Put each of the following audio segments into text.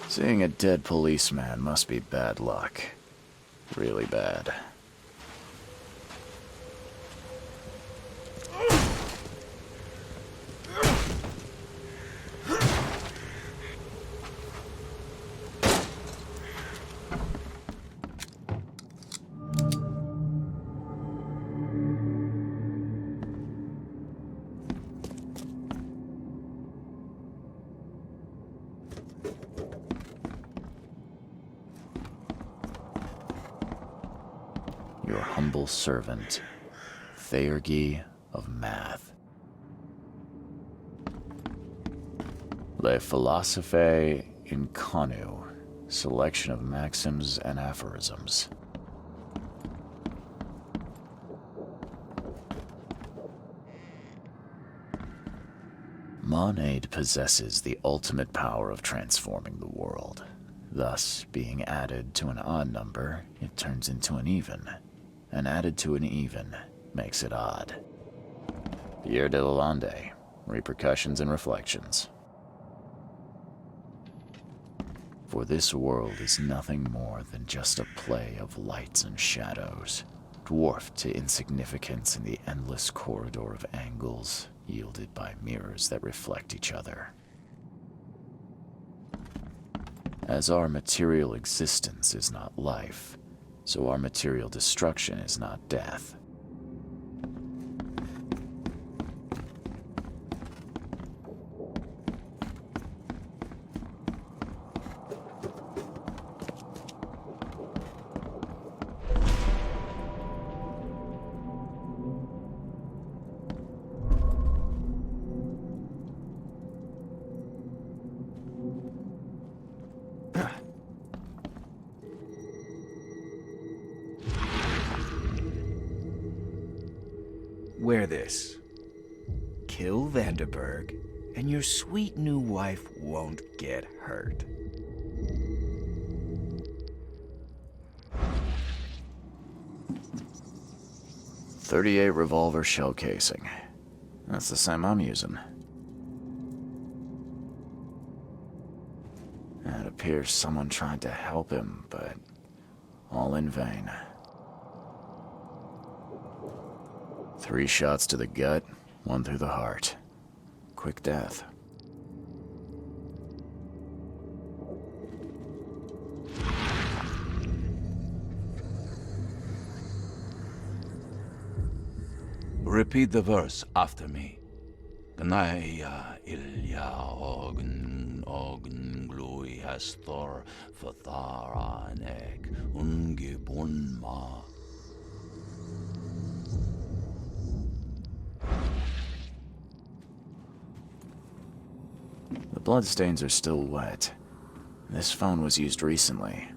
Seeing a dead policeman must be bad luck. Really bad. Your humble servant, Theurgy of Math. Le Philosophe Inconnu, selection of maxims and aphorisms. Monade possesses the ultimate power of transforming the world. Thus, being added to an odd number, it turns into an even. And added to an even makes it odd. Pierre de Lalande, Repercussions and Reflections. For this world is nothing more than just a play of lights and shadows, dwarfed to insignificance in the endless corridor of angles yielded by mirrors that reflect each other. As our material existence is not life, so our material destruction is not death. Wear this. Kill Vanderberg, and your sweet new wife won't get hurt. .38 revolver shell casing. That's the same I'm using. It appears someone tried to help him, but all in vain. 3 shots to the gut, 1 through the heart. Quick death. Repeat the verse after me. Gnaya ilya ogn glui hastor fatharanek ungebunma. The bloodstains are still wet. This phone was used recently.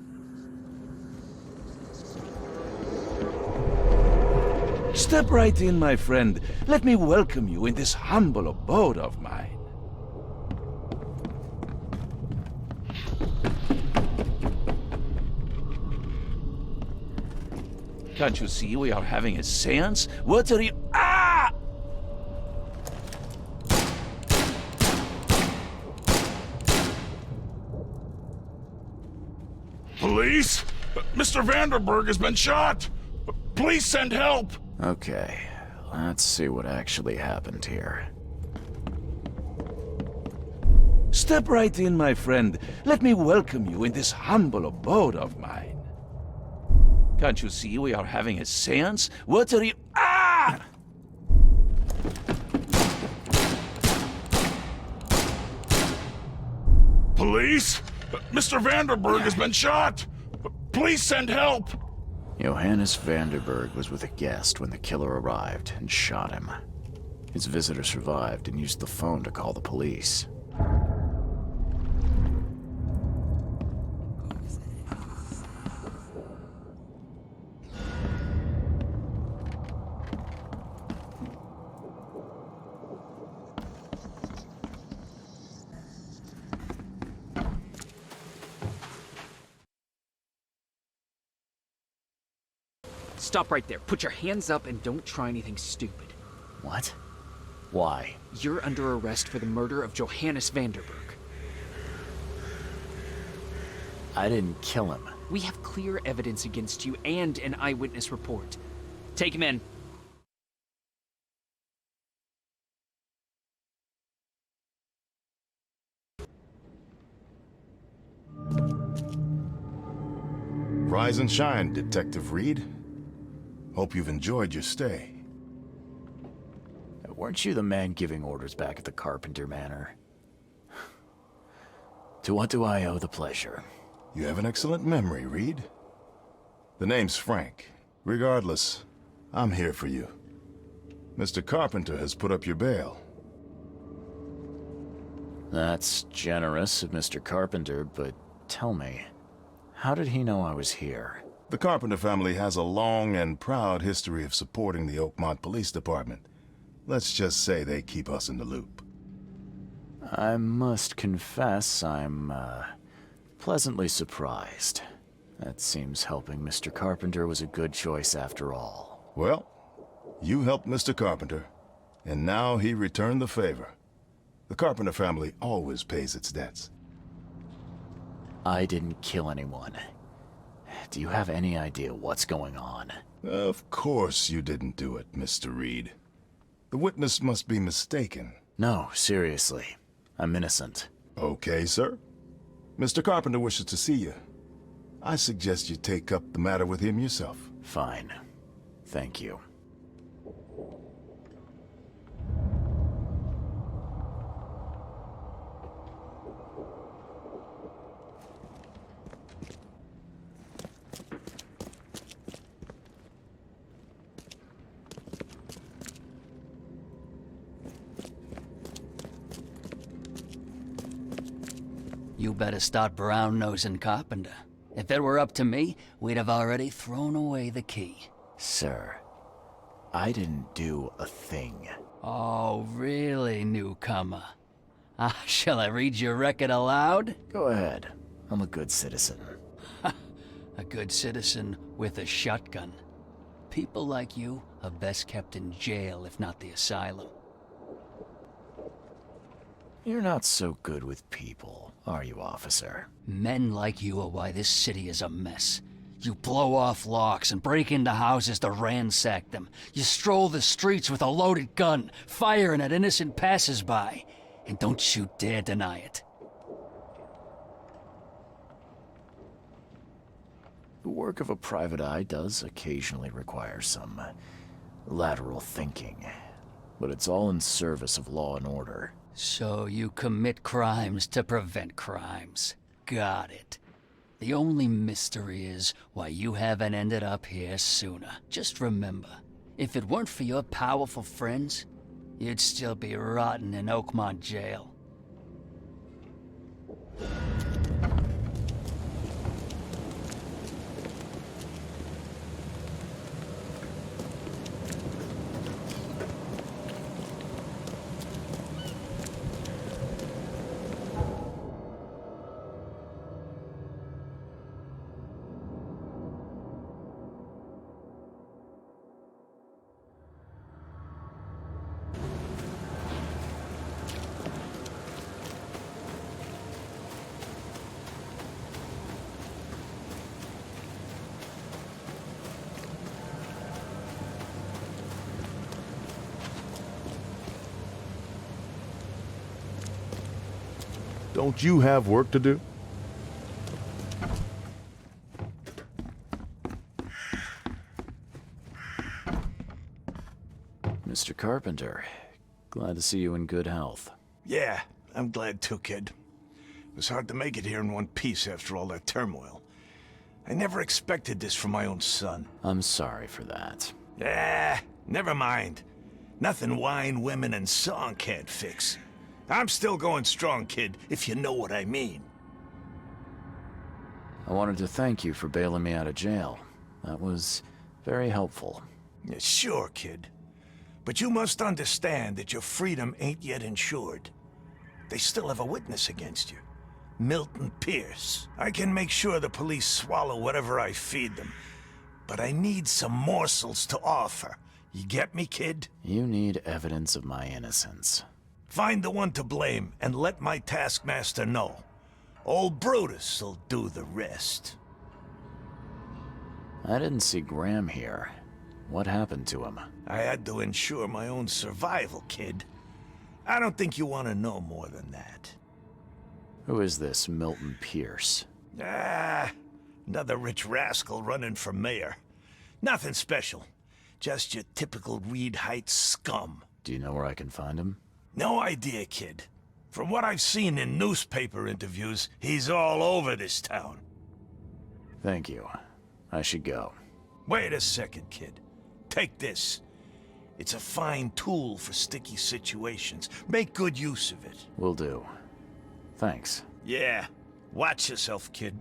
Step right in, my friend. Let me welcome you in this humble abode of mine. Can't you see we are having a seance? What are you— Ah! Police? Mr. Vanderberg has been shot! Please send help! Okay, let's see what actually happened here. Step right in, my friend. Let me welcome you in this humble abode of mine. Can't you see we are having a seance? What are you— Ah! Police? Mr. Vanderberg has been shot! Please send help! Johannes Vanderberg was with a guest when the killer arrived and shot him. His visitor survived and used the phone to call the police. Stop right there. Put your hands up and don't try anything stupid. What? Why? You're under arrest for the murder of Johannes Vanderberg. I didn't kill him. We have clear evidence against you and an eyewitness report. Take him in. Rise and shine, Detective Reed. Hope you've enjoyed your stay. Weren't you the man giving orders back at the Carpenter Manor? To what do I owe the pleasure? You have an excellent memory, Reed. The name's Frank. Regardless, I'm here for you. Mr. Carpenter has put up your bail. That's generous of Mr. Carpenter, but tell me, how did he know I was here? The Carpenter family has a long and proud history of supporting the Oakmont Police Department. Let's just say they keep us in the loop. I must confess I'm, pleasantly surprised. That seems helping Mr. Carpenter was a good choice after all. Well, you helped Mr. Carpenter, and now he returned the favor. The Carpenter family always pays its debts. I didn't kill anyone. Do you have any idea what's going on? Of course you didn't do it, Mr. Reed. The witness must be mistaken. No, seriously. I'm innocent. Okay, sir. Mr. Carpenter wishes to see you. I suggest you take up the matter with him yourself. Fine. Thank you. You better start brown-nosing Carpenter. If it were up to me, we'd have already thrown away the key. Sir, I didn't do a thing. Oh, really, newcomer? Shall I read your record aloud? Go ahead. I'm a good citizen. A good citizen with a shotgun. People like you are best kept in jail, if not the asylum. You're not so good with people, are you, officer? Men like you are why this city is a mess. You blow off locks and break into houses to ransack them. You stroll the streets with a loaded gun, firing at innocent passersby. And don't you dare deny it. The work of a private eye does occasionally require some lateral thinking, but it's all in service of law and order. So you commit crimes to prevent crimes. Got it. The only mystery is why you haven't ended up here sooner. Just remember, if it weren't for your powerful friends, you'd still be rotting in Oakmont jail. Don't you have work to do? Mr. Carpenter, glad to see you in good health. Yeah, I'm glad too, kid. It was hard to make it here in one piece after all that turmoil. I never expected this from my own son. I'm sorry for that. Never mind. Nothing wine, women, and song can't fix. I'm still going strong, kid, if you know what I mean. I wanted to thank you for bailing me out of jail. That was very helpful. Yeah, sure, kid. But you must understand that your freedom ain't yet insured. They still have a witness against you. Milton Pierce. I can make sure the police swallow whatever I feed them. But I need some morsels to offer. You get me, kid? You need evidence of my innocence. Find the one to blame and let my taskmaster know. Old Brutus'll do the rest. I didn't see Graham here. What happened to him? I had to ensure my own survival, kid. I don't think you want to know more than that. Who is this Milton Pierce? Another rich rascal running for mayor. Nothing special. Just your typical Reed Heights scum. Do you know where I can find him? No idea, kid. From what I've seen in newspaper interviews, he's all over this town. Thank you. I should go. Wait a second, kid. Take this. It's a fine tool for sticky situations. Make good use of it. Will do. Thanks. Yeah. Watch yourself, kid.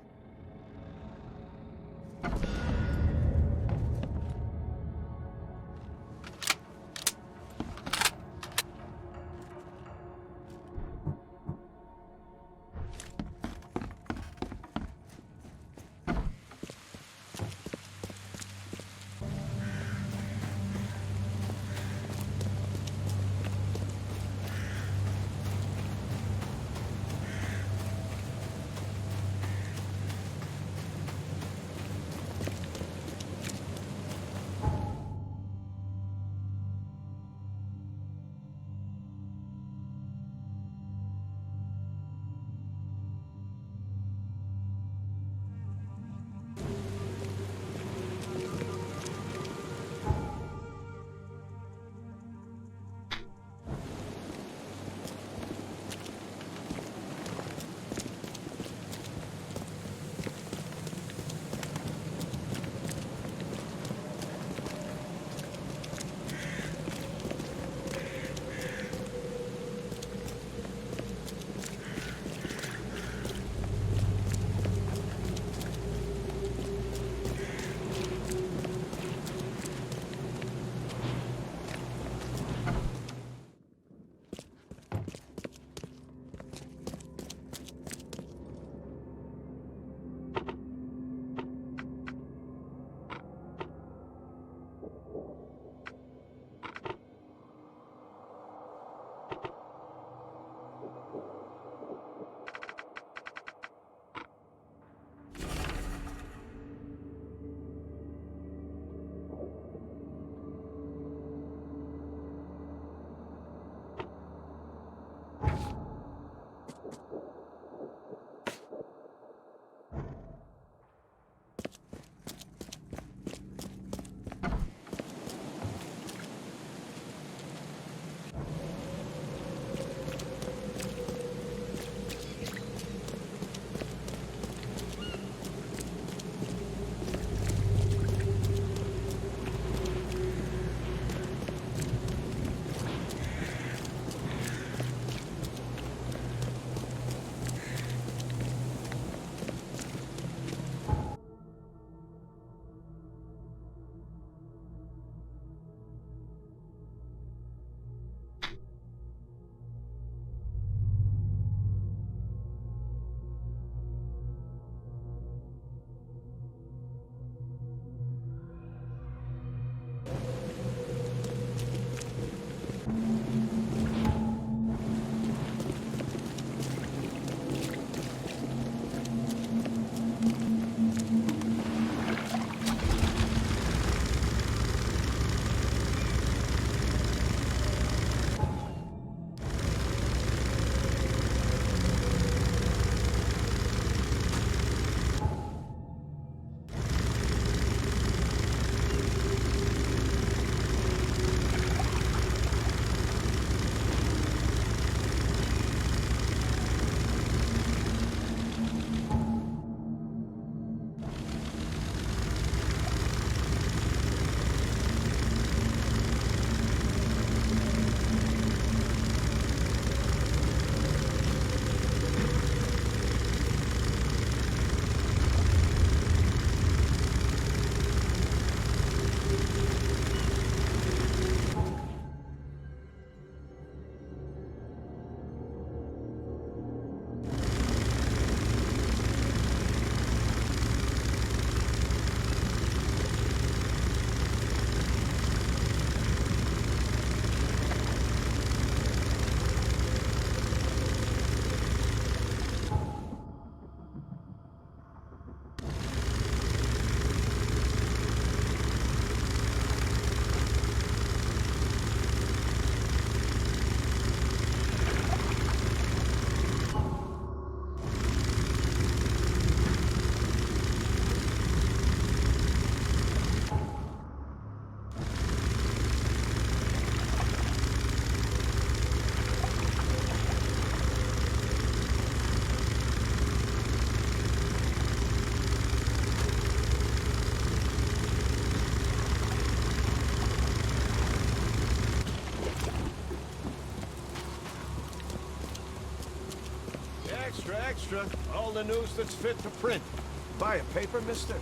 Extra, extra. All the news that's fit to print. Buy a paper, mister?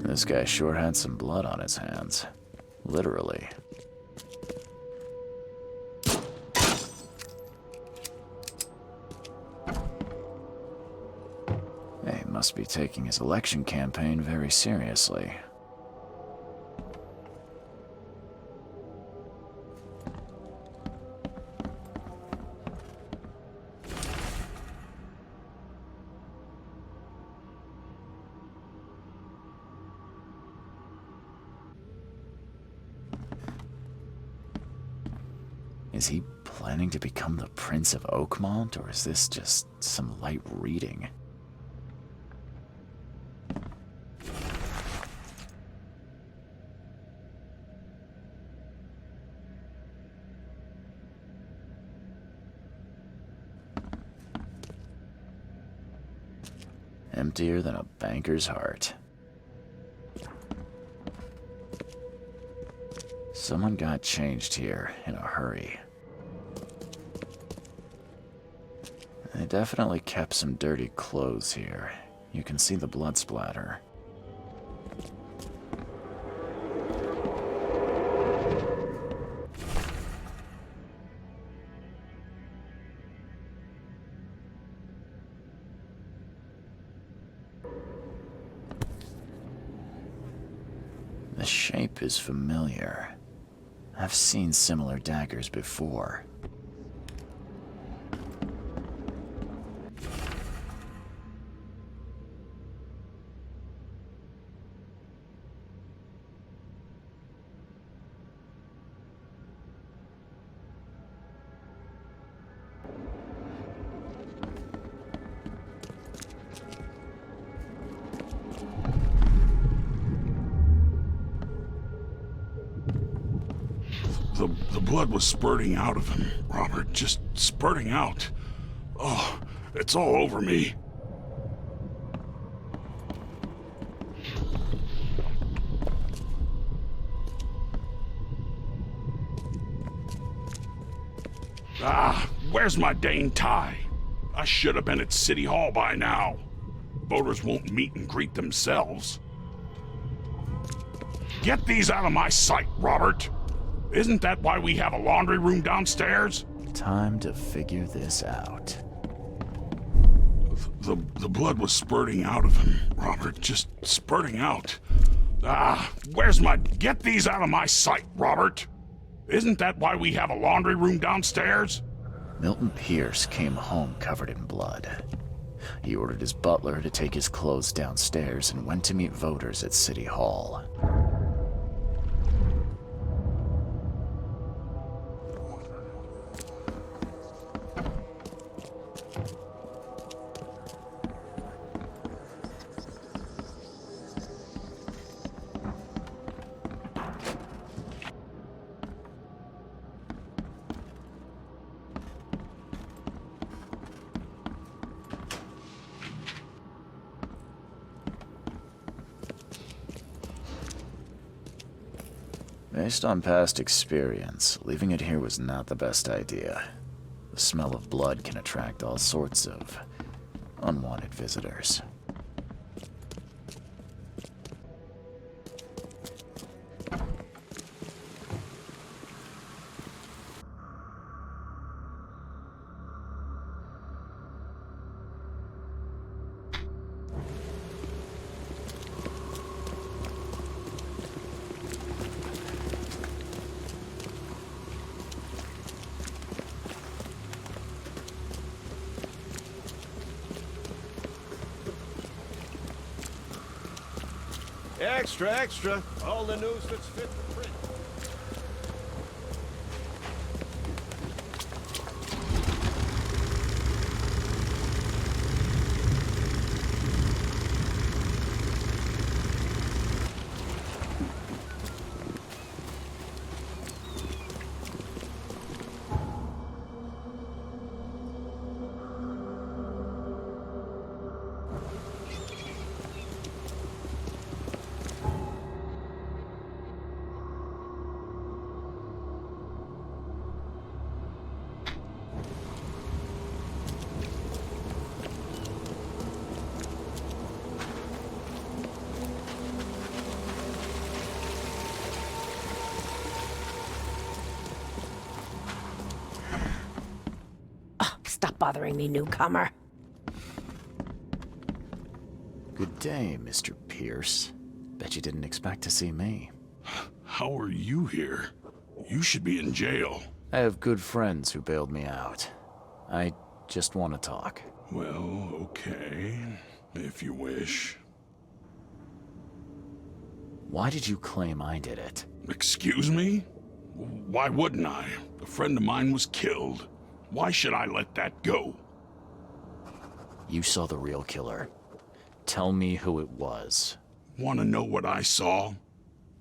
This guy sure had some blood on his hands. Literally. He must be taking his election campaign very seriously. Is he planning to become the Prince of Oakmont, or is this just some light reading? Emptier than a banker's heart. Someone got changed here in a hurry. They definitely kept some dirty clothes here. You can see the blood splatter. The shape is familiar. I've seen similar daggers before. The blood was spurting out of him, Robert. Just spurting out. Oh, it's all over me. Ah, where's my dang tie? I should have been at City Hall by now. Voters won't meet and greet themselves. Get these out of my sight, Robert. Isn't that why we have a laundry room downstairs? Time to figure this out. The blood was spurting out of him, Robert. Just spurting out. Ah, where's my... Get these out of my sight, Robert. Isn't that why we have a laundry room downstairs? Milton Pierce came home covered in blood. He ordered his butler to take his clothes downstairs and went to meet voters at City Hall. Based on past experience, leaving it here was not the best idea. The smell of blood can attract all sorts of unwanted visitors. Extra, extra. All the news that's fit for print. Stop bothering me, newcomer. Good day, Mr. Pierce. Bet you didn't expect to see me. How are you here? You should be in jail. I have good friends who bailed me out. I just want to talk. Well, okay, if you wish. Why did you claim I did it? Excuse me? Why wouldn't I? A friend of mine was killed. Why should I let that go? You saw the real killer. Tell me who it was. Want to know what I saw?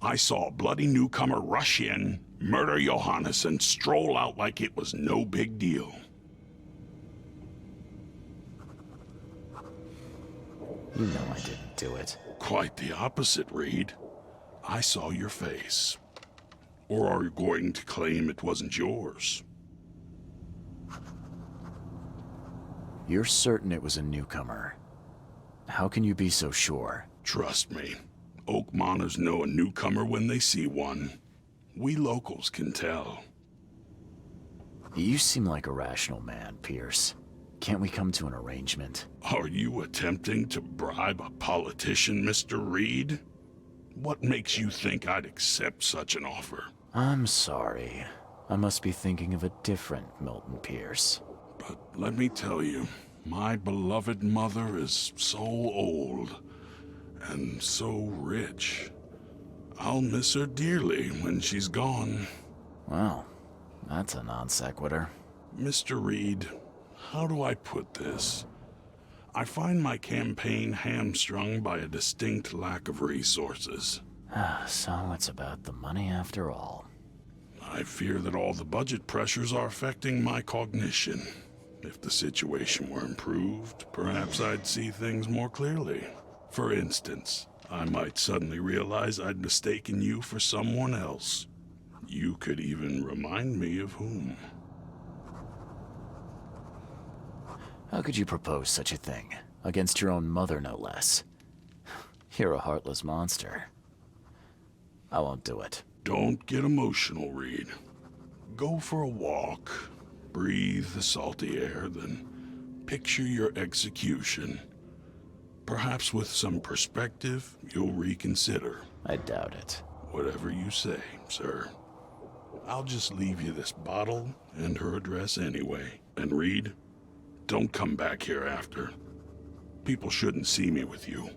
I saw a bloody newcomer rush in, murder Johannes, and stroll out like it was no big deal. You know I didn't do it. Quite the opposite, Reed. I saw your face. Or are you going to claim it wasn't yours? You're certain it was a newcomer. How can you be so sure? Trust me. Oakmoners know a newcomer when they see one. We locals can tell. You seem like a rational man, Pierce. Can't we come to an arrangement? Are you attempting to bribe a politician, Mr. Reed? What makes you think I'd accept such an offer? I'm sorry. I must be thinking of a different Milton Pierce. But let me tell you, my beloved mother is so old and so rich. I'll miss her dearly when she's gone. Well, that's a non sequitur. Mr. Reed, how do I put this? I find my campaign hamstrung by a distinct lack of resources. So it's about the money after all. I fear that all the budget pressures are affecting my cognition. If the situation were improved, perhaps I'd see things more clearly. For instance, I might suddenly realize I'd mistaken you for someone else. You could even remind me of whom. How could you propose such a thing? Against your own mother, no less. You're a heartless monster. I won't do it. Don't get emotional, Reed. Go for a walk. Breathe the salty air, then picture your execution. Perhaps with some perspective, you'll reconsider. I doubt it. Whatever you say, sir. I'll just leave you this bottle and her address anyway. And Reed, don't come back here after. People shouldn't see me with you.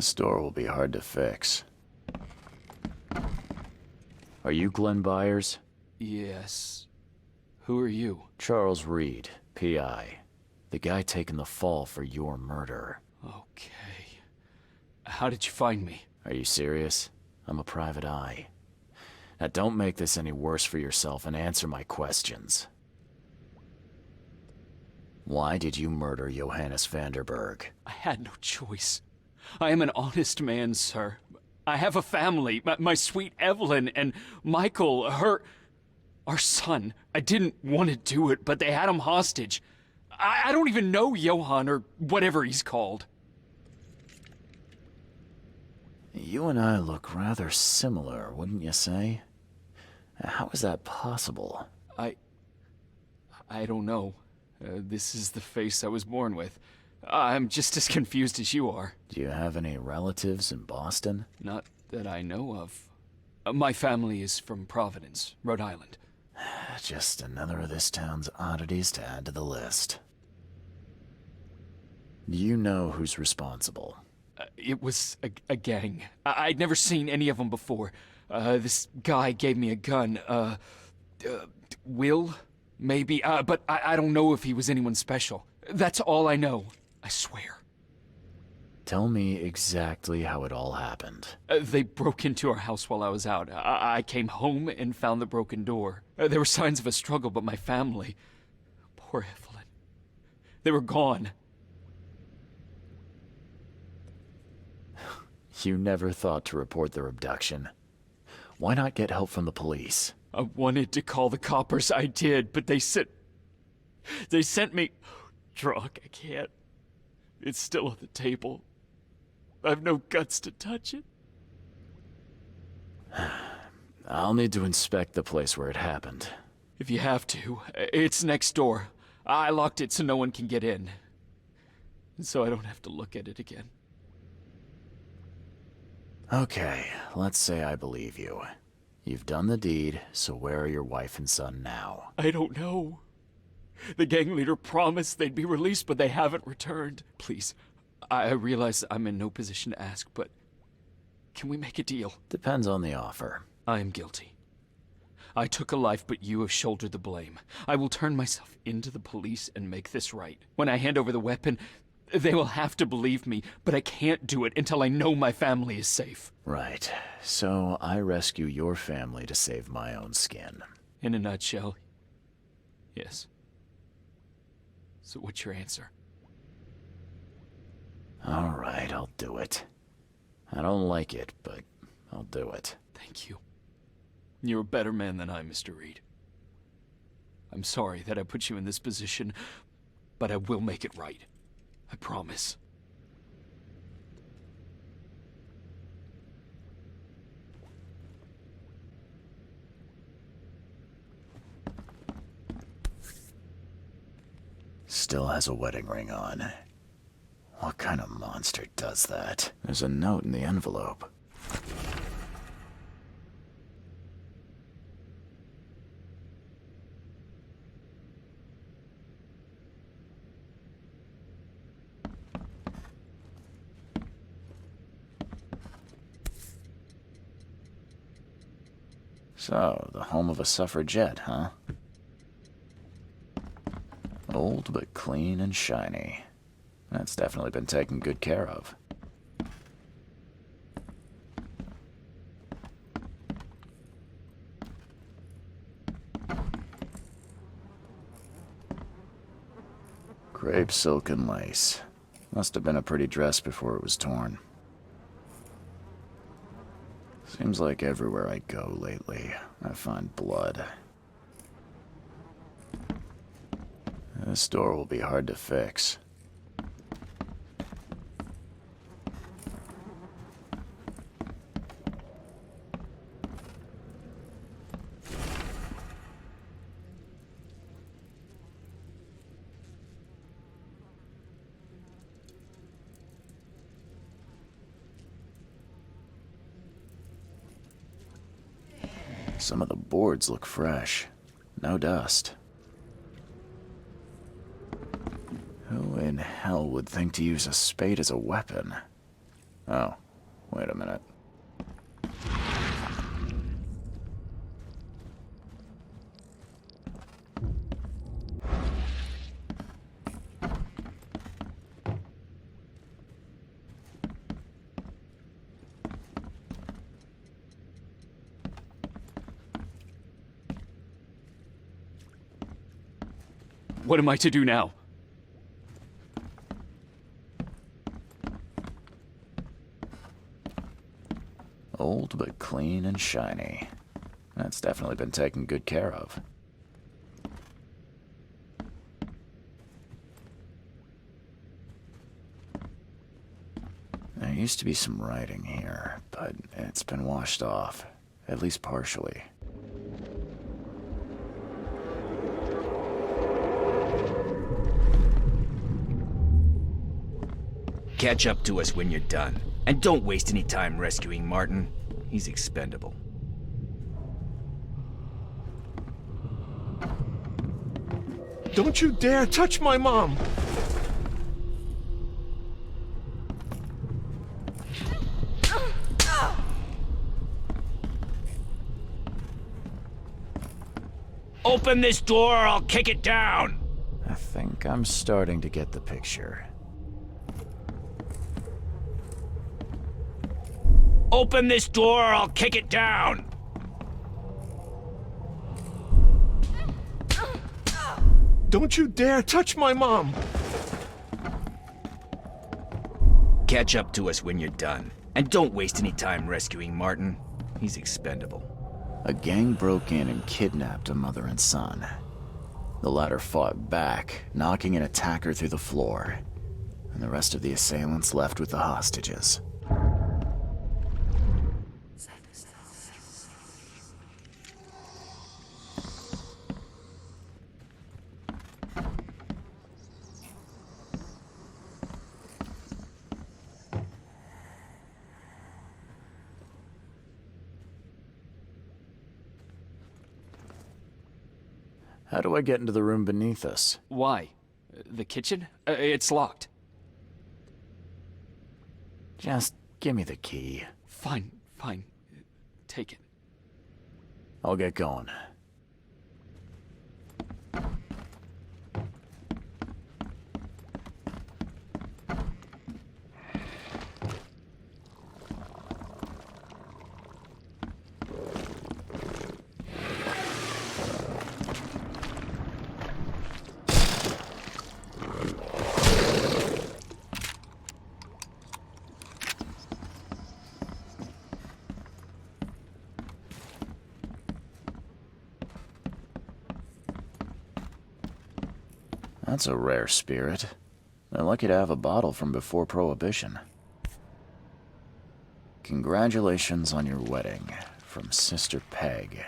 This door will be hard to fix. Are you Glenn Byers? Yes. Who are you? Charles Reed, P.I. The guy taking the fall for your murder. Okay. How did you find me? Are you serious? I'm a private eye. Now don't make this any worse for yourself and answer my questions. Why did you murder Johannes Vanderberg? I had no choice. I am an honest man, sir. I have a family. My sweet Evelyn and Michael, our son. I didn't want to do it, but they had him hostage. I don't even know Johann or whatever he's called. You and I look rather similar, wouldn't you say? How is that possible? I don't know. This is the face I was born with. I'm just as confused as you are. Do you have any relatives in Boston? Not that I know of. My family is from Providence, Rhode Island. Just another of this town's oddities to add to the list. Do you know who's responsible? It was a gang. I'd never seen any of them before. This guy gave me a gun. Will? Maybe. But I don't know if he was anyone special. That's all I know. I swear. Tell me exactly how it all happened. They broke into our house while I was out. I came home and found the broken door. There were signs of a struggle, but my family... Poor Evelyn. They were gone. You never thought to report their abduction. Why not get help from the police? I wanted to call the coppers, I did, but they sent me... Drunk, I can't. It's still on the table. I've no guts to touch it. I'll need to inspect the place where it happened. If you have to, it's next door. I locked it so no one can get in. So I don't have to look at it again. Okay, let's say I believe you. You've done the deed, so where are your wife and son now? I don't know. The gang leader promised they'd be released, but they haven't returned. Please, I realize I'm in no position to ask, but can we make a deal? Depends on the offer. I am guilty. I took a life, but you have shouldered the blame. I will turn myself into the police and make this right. When I hand over the weapon, they will have to believe me, but I can't do it until I know my family is safe. Right. So I rescue your family to save my own skin. In a nutshell, yes. So what's your answer? All right, I'll do it. I don't like it, but I'll do it. Thank you. You're a better man than I, Mr. Reed. I'm sorry that I put you in this position, but I will make it right. I promise. Still has a wedding ring on. What kind of monster does that? There's a note in the envelope. So, the home of a suffragette, huh? Old but clean and shiny. That's definitely been taken good care of. Crepe silk and lace. Must have been a pretty dress before it was torn. Seems like everywhere I go lately, I find blood. This door will be hard to fix. Some of the boards look fresh. No dust. Who in hell would think to use a spade as a weapon? Oh, wait a minute. What am I to do now? Old but clean and shiny. That's definitely been taken good care of. There used to be some writing here, but it's been washed off, at least partially. Catch up to us when you're done. And don't waste any time rescuing Martin. He's expendable. Don't you dare touch my mom! Open this door or I'll kick it down! I think I'm starting to get the picture. Open this door or I'll kick it down! Don't you dare touch my mom! Catch up to us when you're done. And don't waste any time rescuing Martin. He's expendable. A gang broke in and kidnapped a mother and son. The latter fought back, knocking an attacker through the floor, and the rest of the assailants left with the hostages. How do I get into the room beneath us? Why? The kitchen? It's locked. Just give me the key. Fine, fine. Take it. I'll get going. That's a rare spirit. They're lucky to have a bottle from before Prohibition. Congratulations on your wedding, from Sister Peg.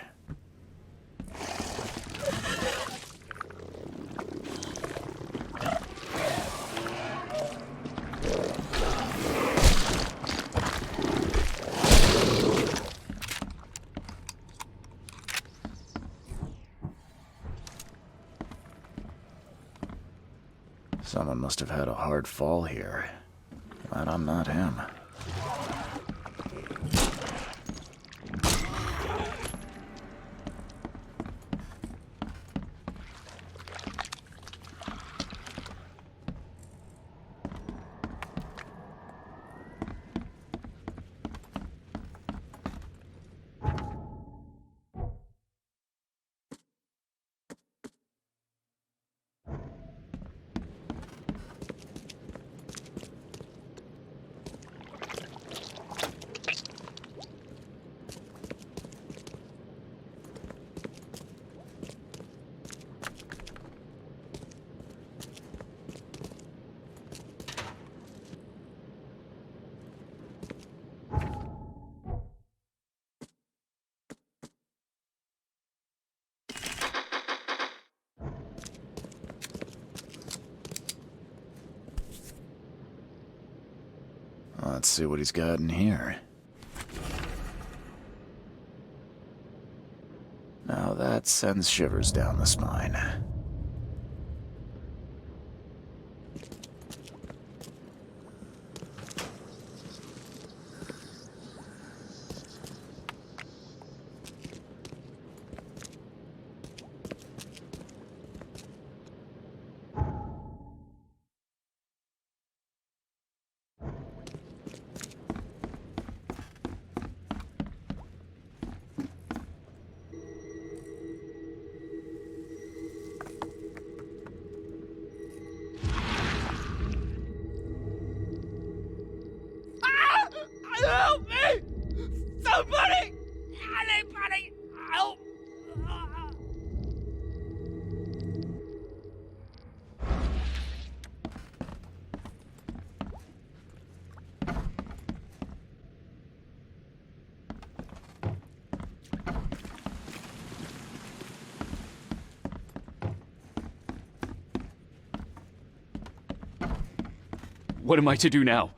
Someone must have had a hard fall here. Glad I'm not him. Let's see what he's got in here. Now that sends shivers down the spine. What am I to do now?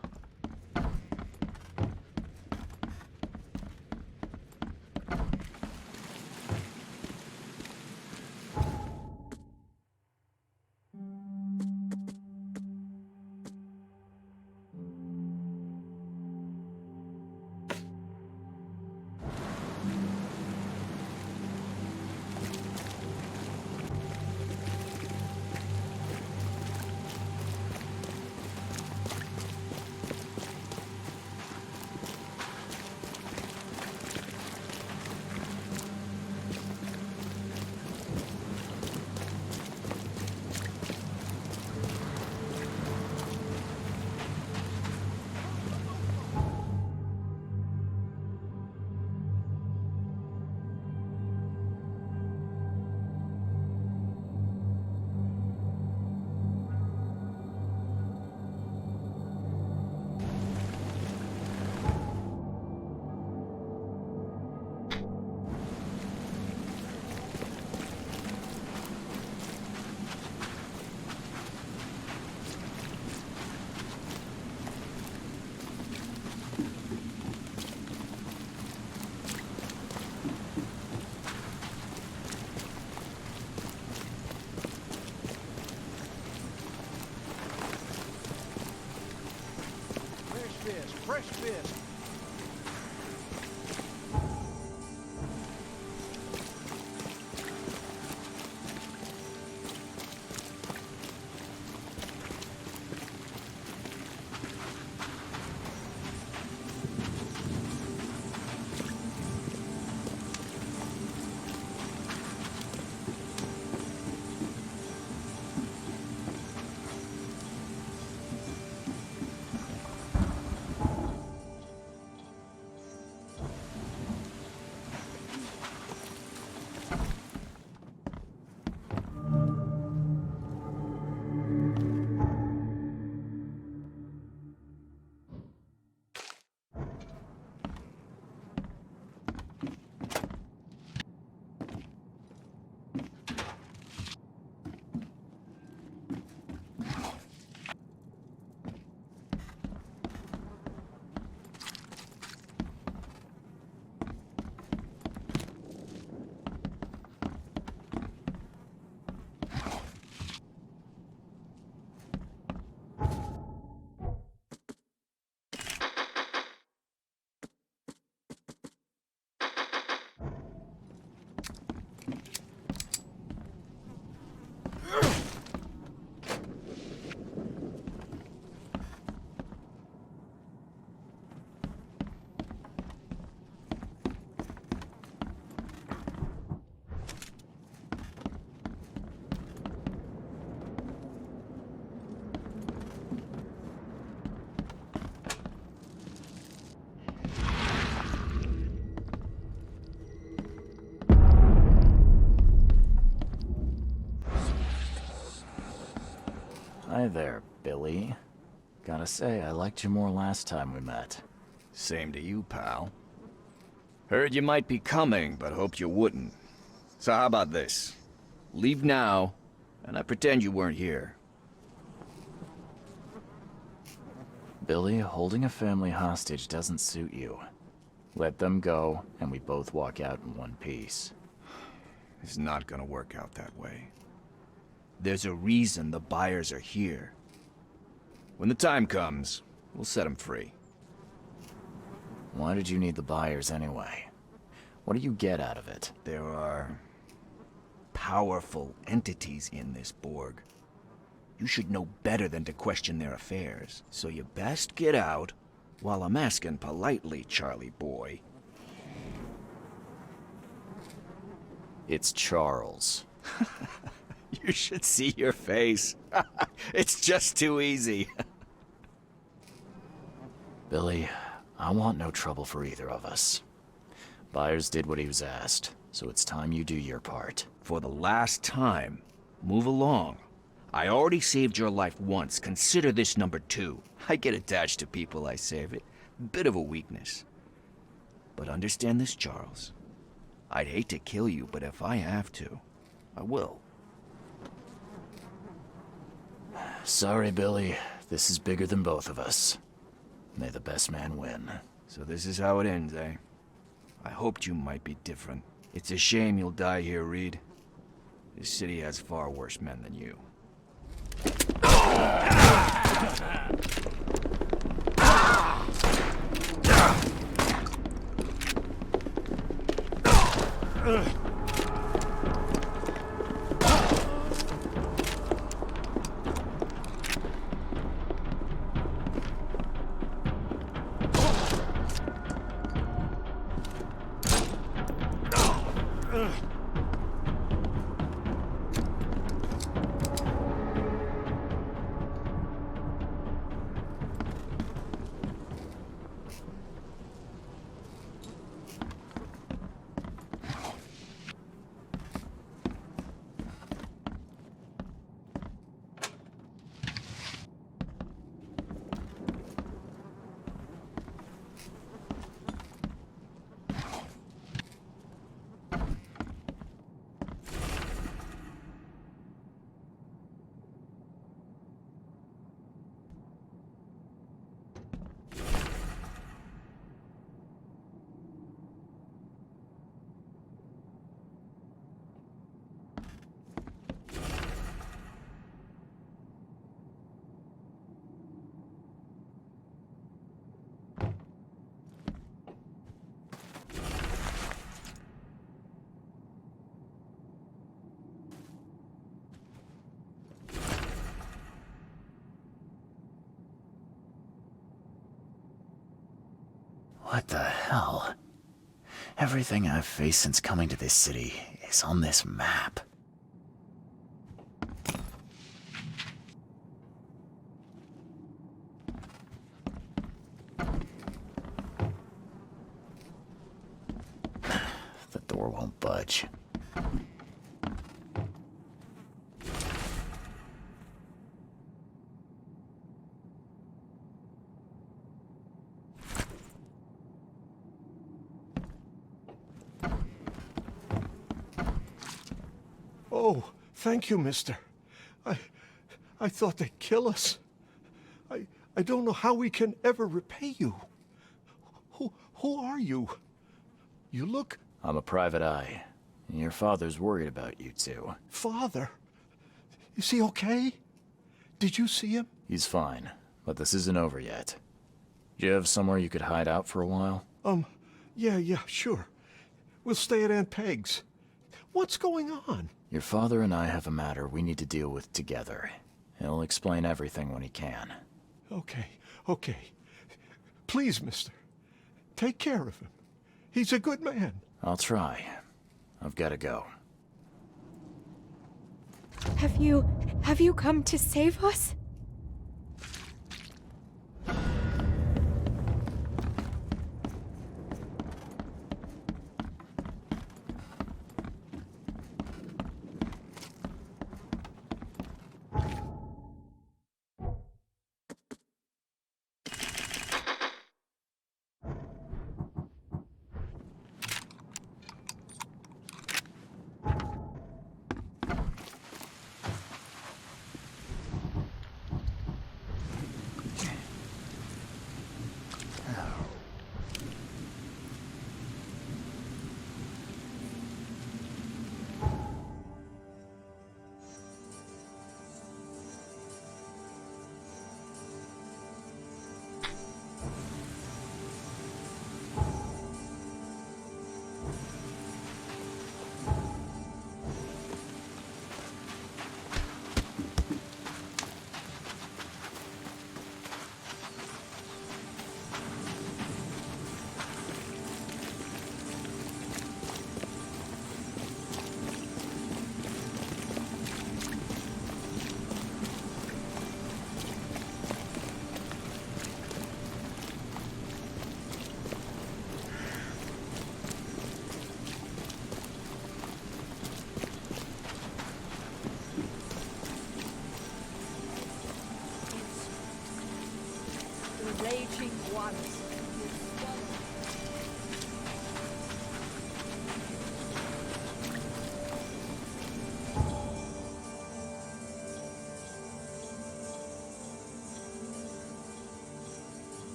Fresh fish. Hi there, Billy. Gotta say, I liked you more last time we met. Same to you, pal. Heard you might be coming, but hoped you wouldn't. So how about this? Leave now, and I pretend you weren't here. Billy, holding a family hostage doesn't suit you. Let them go, and we both walk out in one piece. It's not gonna work out that way. There's a reason the buyers are here. When the time comes, we'll set them free. Why did you need the buyers anyway? What do you get out of it? There are powerful entities in this Borg. You should know better than to question their affairs. So you best get out while I'm asking politely, Charlie boy. It's Charles. You should see your face. It's just too easy. Billy, I want no trouble for either of us. Byers did what he was asked, so it's time you do your part. For the last time, move along. I already saved your life once. Consider this number 2. I get attached to people I save. It bit of a weakness. But understand this, Charles. I'd hate to kill you, but if I have to, I will. Sorry, Billy. This is bigger than both of us. May the best man win. So this is how it ends, eh? I hoped you might be different. It's a shame you'll die here, Reed. This city has far worse men than you. What the hell? Everything I've faced since coming to this city is on this map. The door won't budge. Oh, thank you, mister. I thought they'd kill us. I don't know how we can ever repay you. Who are you? You look... I'm a private eye. Your father's worried about you two. Father? Is he okay? Did you see him? He's fine, but this isn't over yet. Do you have somewhere you could hide out for a while? Yeah, sure. We'll stay at Aunt Peg's. What's going on? Your father and I have a matter we need to deal with together. He'll explain everything when he can. Okay. Please, mister. Take care of him. He's a good man. I'll try. I've got to go. Have you come to save us?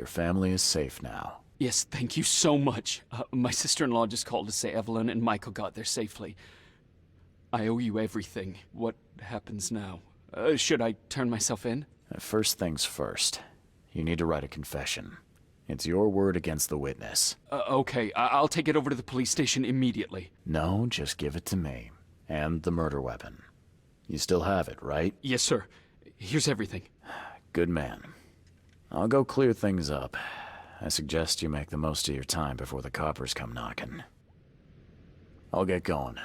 Your family is safe now. Yes, thank you so much. My sister-in-law just called to say Evelyn and Michael got there safely. I owe you everything. What happens now? Should I turn myself in? First things first. You need to write a confession. It's your word against the witness. Okay, I'll take it over to the police station immediately. No, just give it to me. And the murder weapon. You still have it, right? Yes, sir. Here's everything. Good man. I'll go clear things up. I suggest you make the most of your time before the coppers come knocking. I'll get going.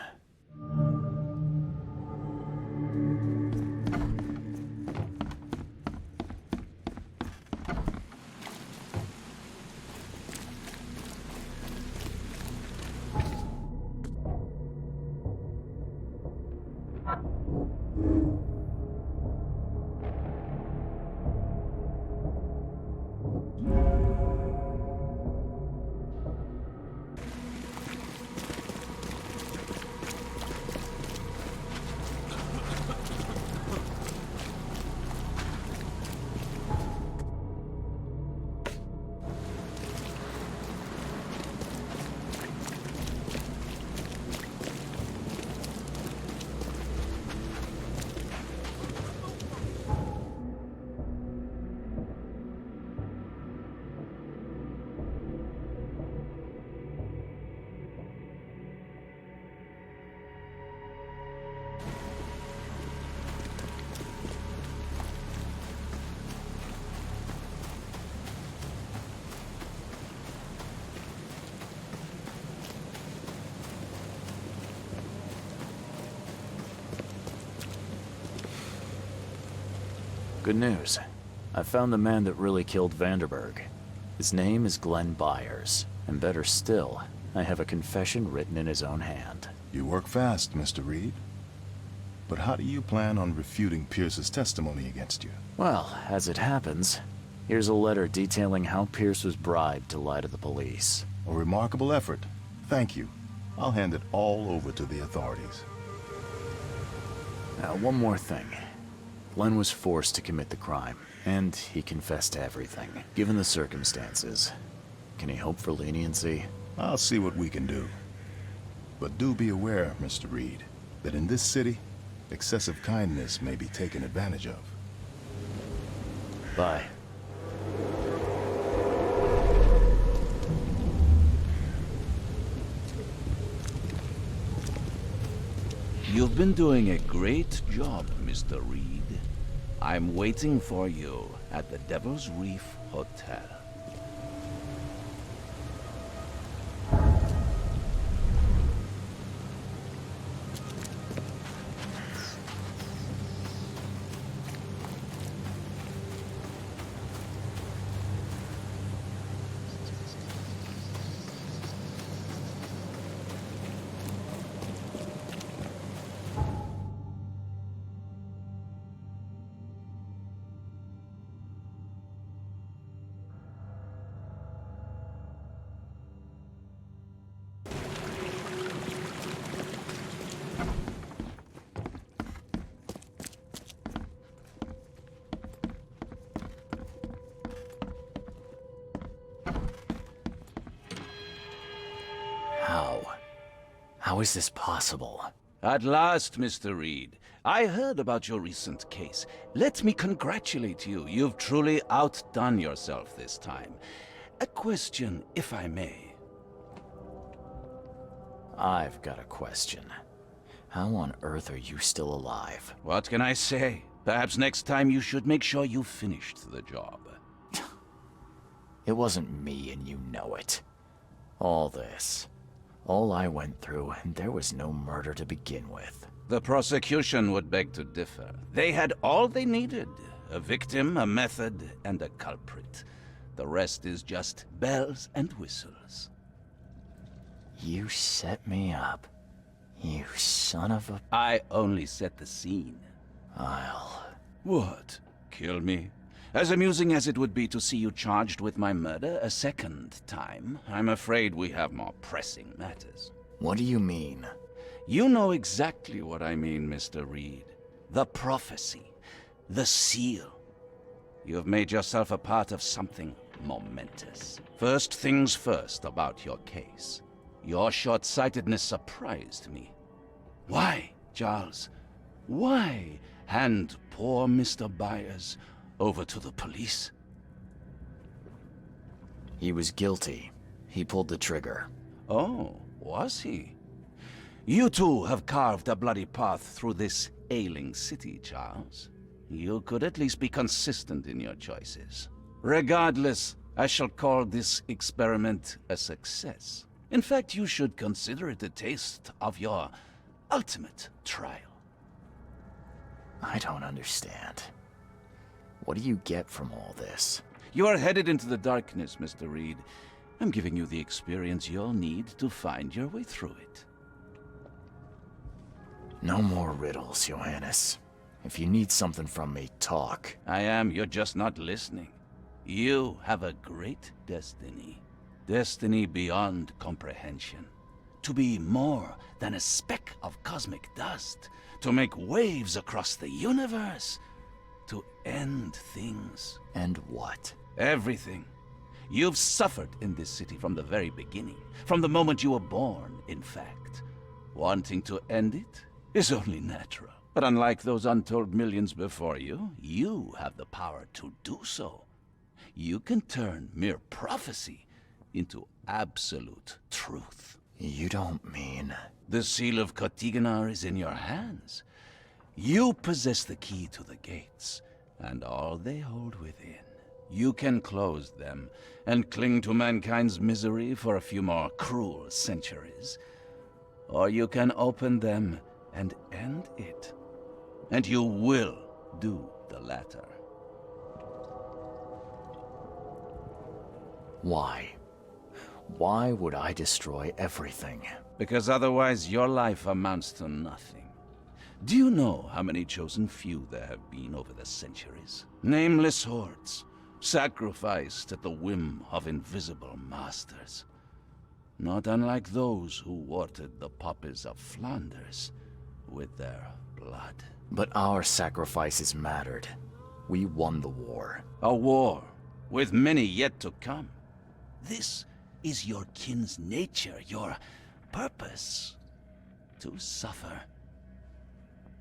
Good news. I found the man that really killed Vanderberg. His name is Glenn Byers, and better still, I have a confession written in his own hand. You work fast, Mr. Reed. But how do you plan on refuting Pierce's testimony against you? Well, as it happens, here's a letter detailing how Pierce was bribed to lie to the police. A remarkable effort. Thank you. I'll hand it all over to the authorities. Now, one more thing. Glenn was forced to commit the crime, and he confessed to everything. Given the circumstances, can he hope for leniency? I'll see what we can do. But do be aware, Mr. Reed, that in this city, excessive kindness may be taken advantage of. Bye. You've been doing a great job, Mr. Reed. I'm waiting for you at the Devil's Reef Hotel. How is this possible? At last, Mr. Reed. I heard about your recent case. Let me congratulate you. You've truly outdone yourself this time. A question, if I may. I've got a question. How on earth are you still alive? What can I say? Perhaps next time you should make sure you finished the job. It wasn't me, and you know it. All this. All I went through, and there was no murder to begin with. The prosecution would beg to differ. They had all they needed. A victim, a method, and a culprit. The rest is just bells and whistles. You set me up. You son of a... I only set the scene. I'll... What? Kill me? As amusing as it would be to see you charged with my murder a second time, I'm afraid we have more pressing matters. What do you mean? You know exactly what I mean, Mr. Reed. The prophecy. The seal. You have made yourself a part of something momentous. First things first about your case. Your short-sightedness surprised me. Why, Charles? Why hand poor Mr. Byers over to the police? He was guilty. He pulled the trigger. Oh, was he? You too have carved a bloody path through this ailing city, Charles. You could at least be consistent in your choices. Regardless, I shall call this experiment a success. In fact, you should consider it a taste of your ultimate trial. I don't understand. What do you get from all this? You are headed into the darkness, Mr. Reed. I'm giving you the experience you'll need to find your way through it. No more riddles, Johannes. If you need something from me, talk. I am, you're just not listening. You have a great destiny. Destiny beyond comprehension. To be more than a speck of cosmic dust. To make waves across the universe. To end things. And what? Everything. You've suffered in this city from the very beginning. From the moment you were born, in fact. Wanting to end it is only natural. But unlike those untold millions before you, you have the power to do so. You can turn mere prophecy into absolute truth. You don't mean... The seal of Kotiganar is in your hands. You possess the key to the gates, and all they hold within. You can close them and cling to mankind's misery for a few more cruel centuries. Or you can open them and end it. And you will do the latter. Why? Why would I destroy everything? Because otherwise your life amounts to nothing. Do you know how many chosen few there have been over the centuries? Nameless hordes, sacrificed at the whim of invisible masters. Not unlike those who watered the poppies of Flanders with their blood. But our sacrifices mattered. We won the war. A war, with many yet to come. This is your kin's nature, your purpose. To suffer.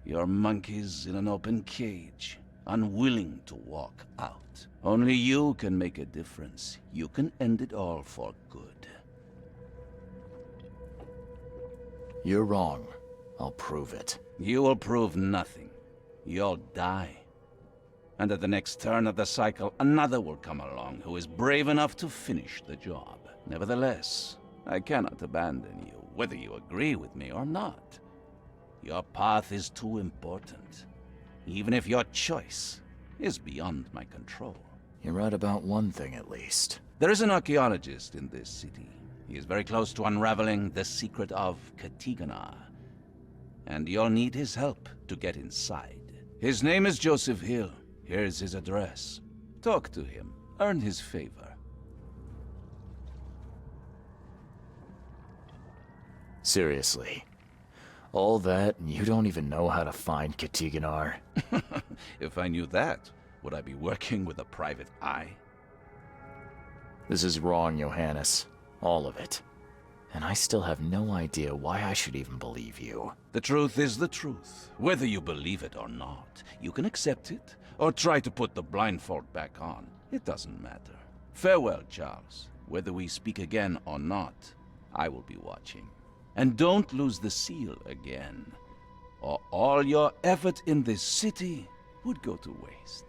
You're monkeys in an open cage, unwilling to walk out. Only you can make a difference. You can end it all for good. You're wrong. I'll prove it. You will prove nothing. You'll die. And at the next turn of the cycle, another will come along who is brave enough to finish the job. Nevertheless, I cannot abandon you, whether you agree with me or not. Your path is too important, even if your choice is beyond my control. You're right about one thing, at least. There is an archaeologist in this city. He is very close to unraveling the secret of Kotiganar. And you'll need his help to get inside. His name is Joseph Hill. Here's his address. Talk to him. Earn his favor. Seriously. All that, and you don't even know how to find Kotiganar? If I knew that, would I be working with a private eye? This is wrong, Johannes. All of it. And I still have no idea why I should even believe you. The truth is the truth. Whether you believe it or not, you can accept it, or try to put the blindfold back on. It doesn't matter. Farewell, Charles. Whether we speak again or not, I will be watching. And don't lose the seal again, or all your effort in this city would go to waste.